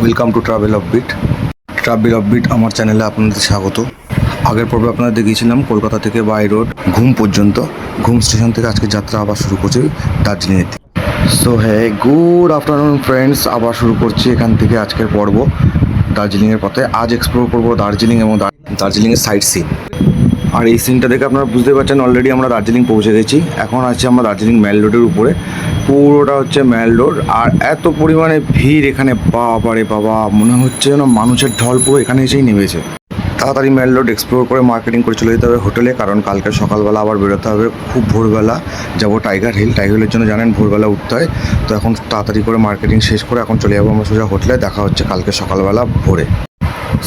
Welcome to travel of beat আমার চ্যানেলে আপনাদের স্বাগত। আগের পর্বে আপনাদের দেখিয়েছিলাম কলকাতা থেকে বাই রোড ঘুম পর্যন্ত। ঘুম স্টেশন থেকে আজকে যাত্রা আবার শুরু করছি দার্জিলিংয়ের দিকে। সো হ্যাঁ, গুড আফটারনুন ফ্রেন্ডস, আবার শুরু করছি এখান থেকে আজকের পর্ব দার্জিলিংয়ের পথে। আজ এক্সপ্লোর করবো দার্জিলিং এবং দার্জিলিংয়ের সাইট সিন। আর এই সিনটা দেখে আপনারা বুঝতে পারছেন অলরেডি আমরা দার্জিলিং পৌঁছে গেছি। এখন আছি আমরা দার্জিলিং ম্যাল রোডের উপরে, পুরোটা হচ্ছে ম্যাল রোড। আর এত পরিমাণে ভিড় এখানে, বাবারে বাবা, মনে হচ্ছে যেন মানুষের ঢল পুরো এখানে এসেই নেমেছে। তাড়াতাড়ি ম্যাল রোড এক্সপ্লোর করে মার্কেটিং করে চলে যেতে হবে হোটেলে, কারণ কালকে সকালবেলা আবার বেরোতে হবে। খুব ভোরবেলা যাবো টাইগার হিলের জন্য, জানেন ভোরবেলা উঠতে হয়। তো এখন তাড়াতাড়ি করে মার্কেটিং শেষ করে এখন চলে যাবো আমরা সোজা হোটেলে। দেখা হচ্ছে কালকে সকালবেলা ভোরে।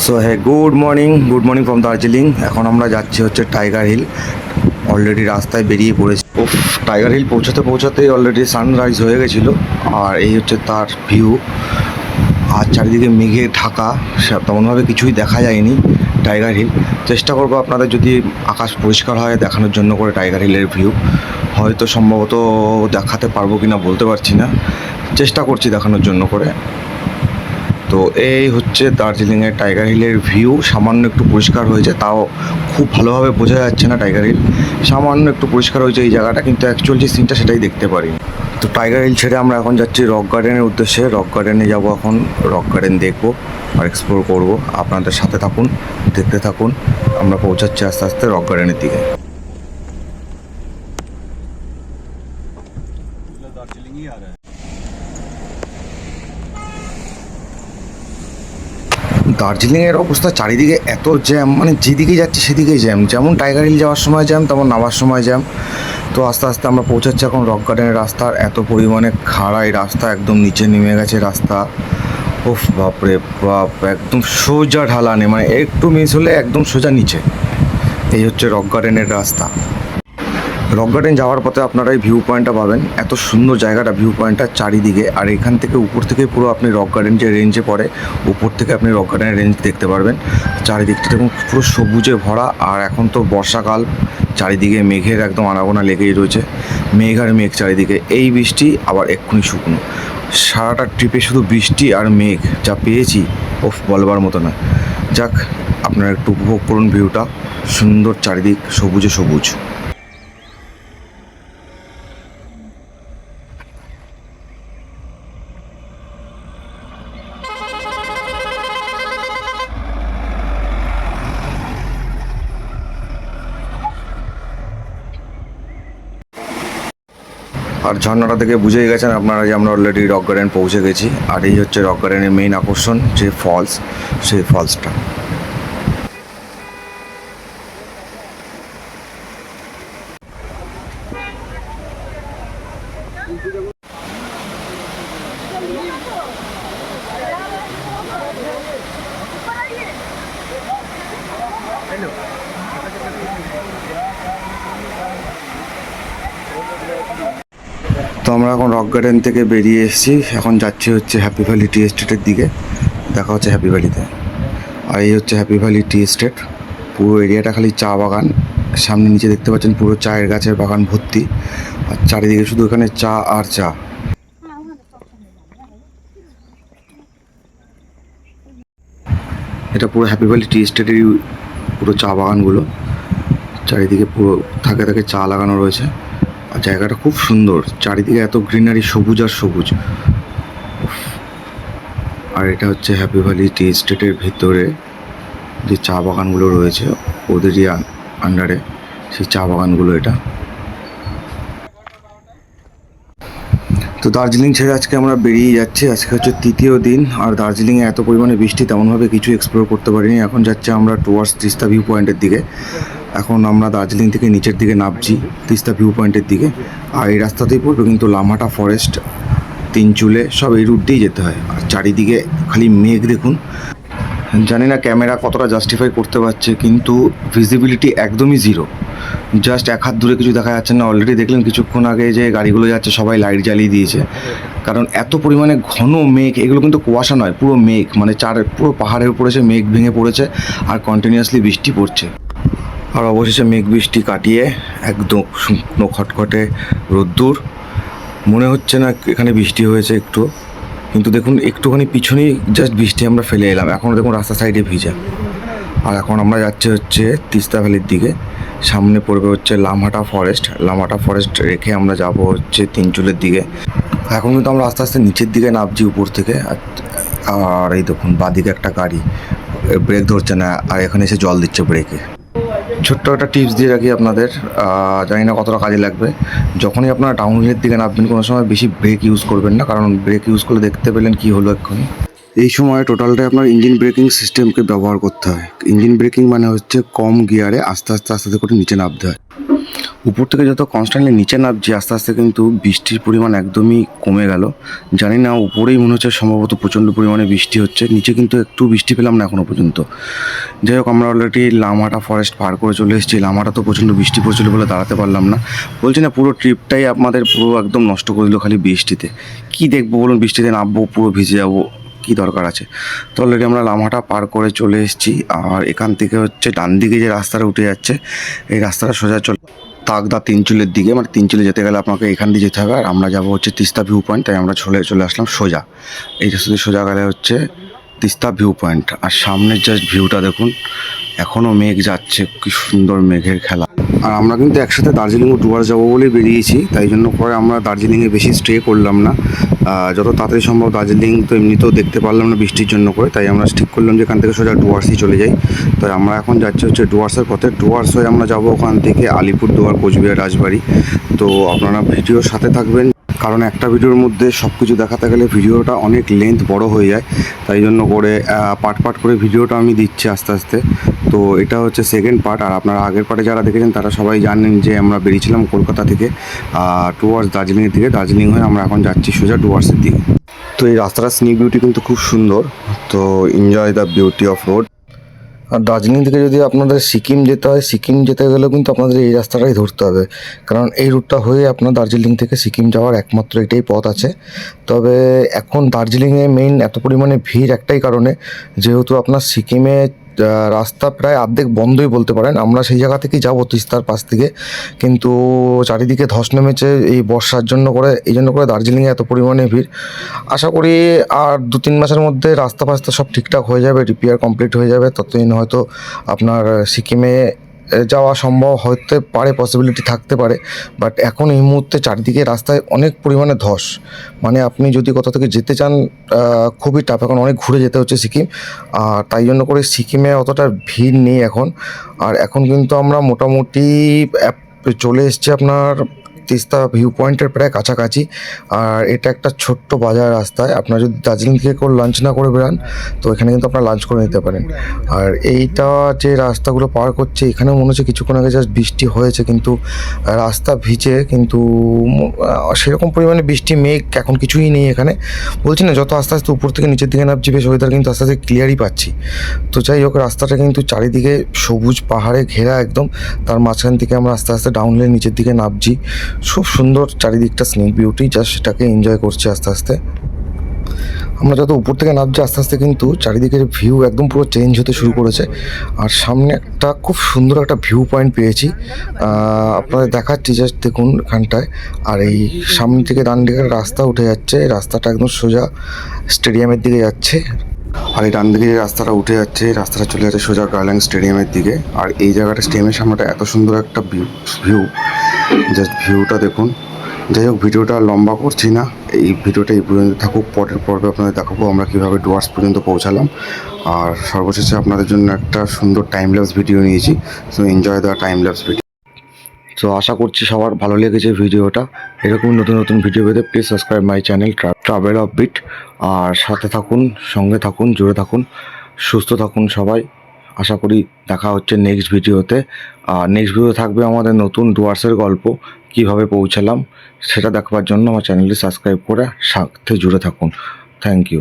সো হ্যাঁ, গুড মর্নিং ফ্রম দার্জিলিং। এখন আমরা যাচ্ছি হচ্ছে টাইগার হিল। অলরেডি রাস্তায় বেরিয়ে পড়েছি। টাইগার হিল পৌঁছাতেই অলরেডি সানরাইজ হয়ে গেছিলো। আর এই হচ্ছে তার ভিউ। আর চারিদিকে মেঘে ঢাকা, তেমনভাবে কিছুই দেখা যায়নি টাইগার হিল। চেষ্টা করবো আপনাদের যদি আকাশ পরিষ্কার হয় দেখানোর জন্য করে টাইগার হিলের ভিউ। হয়তো সম্ভবত দেখাতে পারবো কি না বলতে পারছি না, চেষ্টা করছি দেখানোর জন্য করে। তো এই হচ্ছে দার্জিলিংয়ের টাইগার হিলের ভিউ। সামান্য একটু পরিষ্কার হয়েছে, তাও খুব ভালোভাবে বোঝা যাচ্ছে না টাইগার হিল। সামান্য একটু পরিষ্কার হয়েছে এই জায়গাটা, কিন্তু অ্যাকচুয়াল যে সিনটা সেটাই দেখতে পারি। তো টাইগার হিল ছেড়ে আমরা এখন যাচ্ছি রক গার্ডেনের উদ্দেশ্যে। রক গার্ডেনে যাবো এখন, রক গার্ডেন দেখবো আর এক্সপ্লোর করবো। আপনাদের সাথে থাকুন, দেখতে থাকুন। আমরা পৌঁছাচ্ছি আস্তে আস্তে রক গার্ডেনের দিকে। দার্জিলিংয়ের অবস্থা চারিদিকে এত জ্যাম, মানে যেদিকে যাচ্ছে সেদিকেই জ্যাম। যেমন টাইগার হিল যাওয়ার সময় জ্যাম, তেমন নামার সময় জ্যাম। তো আস্তে আস্তে আমরা পৌঁছাচ্ছি এখন রক গার্ডেনের রাস্তার। এত পরিমাণে খাড়া এই রাস্তা, একদম নিচে নেমে গেছে রাস্তা। ওফ বাপরে বাপ, একদম সোজা ঢালানে, মানে একটু মিস হলে একদম সোজা নিচে। এই হচ্ছে রক গার্ডেনের রাস্তা। রক গার্ডেন যাওয়ার পথে আপনারা এই ভিউ পয়েন্টটা পাবেন। এত সুন্দর জায়গাটা, ভিউ পয়েন্টটা চারিদিকে। আর এখান থেকে উপর থেকে পুরো আপনি রক গার্ডেন যে রেঞ্জে পড়ে, উপর থেকে আপনি রক গার্ডেনের রেঞ্জ দেখতে পারবেন। চারিদিকটা দেখুন পুরো সবুজে ভরা। আর এখন তো বর্ষাকাল, চারিদিকে মেঘের একদম আনাগোনা লেগেই রয়েছে। মেঘ আর মেঘ চারিদিকে। এই বৃষ্টি আবার এক্ষুনি শুকনো। সারাটা ট্রিপে শুধু বৃষ্টি আর মেঘ যা পেয়েছি, ওফ বলবার মতো না। যাক, আপনারা একটু উপভোগ করুন ভিউটা। সুন্দর চারিদিক, সবুজে সবুজ। আর ঝর্ণাটা থেকে বুঝেই গেছেন আপনারা যে আমরা অলরেডি রক গার্ডেন পৌঁছে গেছি। আর এই হচ্ছে রক গার্ডেনের মেইন আকর্ষণ, যে ফলস, সেই ফলসটা। তো আমরা এখন রক গার্ডেন থেকে বেরিয়ে এসেছি, এখন যাচ্ছি হচ্ছে হ্যাপি ভ্যালি টি এস্টেটের দিকে। দেখা হচ্ছে হ্যাপি ভ্যালিতে। আর এই হচ্ছে হ্যাপি ভ্যালি টি এস্টেট। পুরো এরিয়াটা খালি চা বাগান। সামনে নিচে দেখতে পাচ্ছেন পুরো চায়ের গাছের বাগান ভর্তি। আর চারিদিকে শুধু এখানে চা আর চা। এটা পুরো হ্যাপি ভ্যালি টি এস্টেটেরই পুরো চা বাগানগুলো। চারিদিকে পুরো থাকে থাকে চা লাগানো রয়েছে। আর জায়গাটা খুব সুন্দর, চারিদিকে এত গ্রিনারি, সবুজ আর সবুজ। আর এটা হচ্ছে হ্যাপি ভ্যালি টি এস্টেটের ভিতরে যে চা বাগানগুলো রয়েছে, ওদেরই আন্ডারে সেই চা বাগানগুলো এটা। তো দার্জিলিং ছেড়ে আজকে আমরা বেরিয়ে যাচ্ছি। আজকে হচ্ছে তৃতীয় দিন। আর দার্জিলিংয়ে এত পরিমাণে বৃষ্টি, তেমনভাবে কিছু এক্সপ্লোর করতে পারিনি। এখন যাচ্ছে আমরা টুয়ার্ডস তিস্তা ভিউ পয়েন্টের দিকে। এখন আমরা দার্জিলিং থেকে নিচের দিকে নামছি তিস্তা ভিউ পয়েন্টের দিকে। আর এই রাস্তাতেই পড়বে কিন্তু লামাটা ফরেস্ট, তিনচুলে, সব এই রুট দিয়েই যেতে হয়। আর চারিদিকে খালি মেঘ দেখুন। জানি না ক্যামেরা কতটা জাস্টিফাই করতে পারছে, কিন্তু ভিজিবিলিটি একদমই জিরো। জাস্ট এক হাত দূরে কিছু দেখা যাচ্ছে না। অলরেডি দেখলেন কিছুক্ষণ আগে যে গাড়িগুলো যাচ্ছে সবাই লাইট জ্বালিয়ে দিয়েছে, কারণ এত পরিমাণে ঘন মেঘ। এগুলো কিন্তু কুয়াশা নয়, পুরো মেঘ, মানে পুরো পাহাড়ের উপরে সে মেঘ ভেঙে পড়েছে আর কন্টিনিউয়াসলি বৃষ্টি পড়ছে। আর অবশেষে মেঘ বৃষ্টি কাটিয়ে একদম শুকনো খটখটে রোদ্দুর। মনে হচ্ছে না এখানে বৃষ্টি হয়েছে একটু। কিন্তু দেখুন একটুখানি পিছনেই জাস্ট বৃষ্টি আমরা ফেলে এলাম, এখনও দেখুন রাস্তা সাইডে ভিজা। আর এখন আমরা যাচ্ছি হচ্ছে তিস্তা ভ্যালির দিকে। সামনে পড়বে হচ্ছে লামহাটা ফরেস্ট রেখে আমরা যাব হচ্ছে তিনচুলের দিকে। এখন কিন্তু আমরা আস্তে আস্তে নিচের দিকে নামছি উপর থেকে। আর এই দেখুন বাঁদিকে একটা গাড়ি ব্রেক ধরছে না, আর এখানে এসে জল দিচ্ছে ব্রেকে। ছোট্ট একটা টিপস দিয়ে রাখি আপনাদের, জানি না কতটা কাজে লাগবে। যখনই আপনারা ডাউনহিলের দিকে নামবেন কোনো সময় বেশি ব্রেক ইউজ করবেন না, কারণ ব্রেক ইউজ করলে দেখতে পেলেন কি হলো এক্ষুনি। এই সময় টোটালটাই আপনার ইঞ্জিন ব্রেকিং সিস্টেমকে ব্যবহার করতে হয়। ইঞ্জিন ব্রেকিং মানে হচ্ছে কম গিয়ারে আস্তে আস্তে করে নিচে নামতে হয়। উপর থেকে যত কনস্ট্যান্টলি নিচে নামছি আস্তে আস্তে কিন্তু বৃষ্টির পরিমাণ একদমই কমে গেল। জানি না উপরেই মনে হচ্ছে সম্ভবত প্রচণ্ড পরিমাণে বৃষ্টি হচ্ছে, নিচে কিন্তু একটু বৃষ্টি পেলাম না এখনও পর্যন্ত। যাই হোক, আমরা অলরেডি লামাটা ফরেস্ট পার করে চলে এসেছি। লামাটা তো প্রচণ্ড বৃষ্টি পড়ছিল বলে দাঁড়াতে পারলাম না। বলছি না, পুরো ট্রিপটাই আমাদের পুরো একদম নষ্ট করে দিল খালি বৃষ্টিতে। কি দেখবো বলুন, বৃষ্টিতে নামবো পুরো ভিজে যাবো, কী দরকার আছে। তো অলরেডি আমরা লামাটা পার করে চলে এসেছি। আর এখান থেকে হচ্ছে ডান দিকে যে রাস্তাটা উঠে যাচ্ছে, এই রাস্তাটা সোজা তাকদা তিনচুলের দিকে, মানে তিনচুলে যেতে গেলে আপনাকে এখান দিয়ে যেতে হবে। আর আমরা যাবো হচ্ছে তিস্তা ভিউ পয়েন্ট, তাই আমরা চলে আসলাম সোজা। এই রাস্তা সোজা গেলে হচ্ছে তিস্তা ভিউ পয়েন্ট। আর সামনের জাস্ট ভিউটা দেখুন, এখনও মেঘ যাচ্ছে, কি সুন্দর মেঘের খেলা। আর আমরা কিন্তু একসাথে দার্জিলিং ও ডুয়ার্স যাবো বলে বেরিয়েছি, তাই জন্য পরে আমরা দার্জিলিংয়ে বেশি স্টে করলাম না। যত তাড়াতাড়ি সম্ভব দার্জিলিং তো এমনিতেও দেখতে পারলাম না বৃষ্টির জন্য করে, তাই আমরা ঠিক করলাম যে এখান থেকে সোজা ডুয়ার্সই চলে যাই। তাই আমরা এখন যাচ্ছি হচ্ছে ডুয়ার্সের পথে। ডুয়ার্স হয়ে আমরা যাবো ওখান থেকে আলিপুরদুয়ার, কোচবিহার, রাজবাড়ি। তো আপনারা ভিডিওর সাথে থাকবেন, কারণ একটা ভিডিওর মধ্যে সব কিছু দেখাতে গেলে ভিডিওটা অনেক লেন্থ বড় হয়ে যায়। তাই জন্য করে পার্ট করে ভিডিওটা আমি দিচ্ছি আস্তে আস্তে। তো এটা হচ্ছে সেকেন্ড পার্ট। আর আপনারা আগের পার্টে যারা দেখেছেন তারা সবাই জানেন যে আমরা বেরিয়েছিলাম কলকাতা থেকে টুয়ার্ডস দার্জিলিংয়ের দিকে। দার্জিলিং হয়ে আমরা এখন যাচ্ছি সোজা ডুয়ার্সের দিকে। তো এই রাস্তাটা স্নিক বিউটি কিন্তু খুব সুন্দর, তো enjoy the beauty of road. আর দার্জিলিং থেকে যদি আপনাদের সিকিম যেতে হয়, সিকিম যেতে গেলেও কিন্তু আপনাদের এই রাস্তাটাই ধরতে হবে, কারণ এই রুটটা হয়ে আপনার দার্জিলিং থেকে সিকিম যাওয়ার একমাত্র এটাই পথ আছে। তবে এখন দার্জিলিংয়ে মেইন এত পরিমাণে ভিড় একটাই কারণে, যেহেতু আপনার সিকিমে রাস্তা প্রায় অর্ধেক বন্ধই বলতে পারেন। আমরা সেই জায়গা থেকেই যাবো তিস্তার পাশ থেকে, কিন্তু চারিদিকে ধস নেমেছে এই বর্ষার জন্য করে, এই জন্য করে দার্জিলিংয়ে এত পরিমাণে ভিড়। আশা করি আর 2-3 মাসের মধ্যে রাস্তা ফাস্তা সব ঠিকঠাক হয়ে যাবে, রিপেয়ার কমপ্লিট হয়ে যাবে, ততদিন হয়তো আপনার সিকিমে যাওয়া সম্ভব হতে পারে, পসিবিলিটি থাকতে পারে। বাট এখন এই মুহূর্তে চারিদিকে রাস্তায় অনেক পরিমাণে ধস, মানে আপনি যদি কোথা থেকে যেতে চান খুবই টাফ, এখন অনেক ঘুরে যেতে হচ্ছে সিকিম। আর তাই জন্য করে সিকিমে অতটা ভিড় নেই এখন। আর এখন কিন্তু আমরা মোটামুটি চলে এসেছি আপনার তিস্তা ভিউ পয়েন্টের প্রায় কাছাকাছি। আর এটা একটা ছোট্ট বাজার রাস্তায়, আপনারা যদি দার্জিলিং থেকে কেউ লাঞ্চ না করে বেরান তো এখানে কিন্তু আপনারা লাঞ্চ করে নিতে পারেন। আর এইটা যে রাস্তাগুলো পার করছে, এখানেও মনে হচ্ছে কিছুক্ষণ আগে জাস্ট বৃষ্টি হয়েছে, কিন্তু রাস্তা ভিজে, কিন্তু সেরকম পরিমাণে বৃষ্টি মেঘ এখন কিছুই নেই এখানে। বলছি না, যত আস্তে আস্তে উপর থেকে নিচের দিকে নামছি বেশ ওয়েদার কিন্তু আস্তে আস্তে ক্লিয়ারই পাচ্ছি। তো যাই হোক, রাস্তাটা কিন্তু চারিদিকে সবুজ পাহাড়ে ঘেরা একদম, তার মাঝখান থেকে আমরা আস্তে আস্তে ডাউনলে নিচের দিকে নামছি। খুব সুন্দর চারিদিকটা স্নেক বিউটি, জাস্ট সেটাকে এনজয় করছি আস্তে আস্তে। আমরা যত উপর থেকে নামছি আস্তে আস্তে কিন্তু চারিদিকের ভিউ একদম পুরো চেঞ্জ হতে শুরু করেছে। আর সামনে একটা খুব সুন্দর একটা ভিউ পয়েন্ট পেয়েছি, আপনাদের দেখাচ্ছি, জাস্ট দেখুন এখানটায়। আর এই সামনে থেকে ডান দিকে রাস্তা উঠে যাচ্ছে, রাস্তাটা একদম সোজা স্টেডিয়ামের দিকে যাচ্ছে। আর এই ডান দিকে যে রাস্তাটা উঠে যাচ্ছে, রাস্তাটা চলে যাচ্ছে সোজা গার্ল্যান্ড স্টেডিয়ামের দিকে। আর এই জায়গাটা স্টেডিয়ামের সামনেটা এত সুন্দর একটা ভিউ, জাস্ট ভিউটা দেখুন। যাই হোক, ভিডিওটা লম্বা করছি না, এই ভিডিওটা এই পর্যন্ত থাকুক। পরের পর্বে আপনাদের দেখাবো আমরা কীভাবে ডুয়ার্স পর্যন্ত পৌঁছালাম। আর সর্বশেষে আপনাদের জন্য একটা সুন্দর টাইম ল্যাপস ভিডিও নিয়েছি, so enjoy the time lapse video. তো আশা করছি সবার ভালো লেগেছে ভিডিওটা। এরকম নতুন নতুন ভিডিও পেতে please subscribe my channel travel of beat. আর সাথে থাকুন, সঙ্গে থাকুন, জুড়ে থাকুন, সুস্থ থাকুন সবাই। আশা করি দেখা হচ্ছে নেক্সট ভিডিওতে। আর নেক্সট ভিডিও থাকবে আমাদের নতুন ডুয়ার্সের গল্প, কীভাবে পৌঁছালাম সেটা দেখবার জন্য আমার চ্যানেলটি সাবস্ক্রাইব করে সাথে জুড়ে থাকুন। Thank you.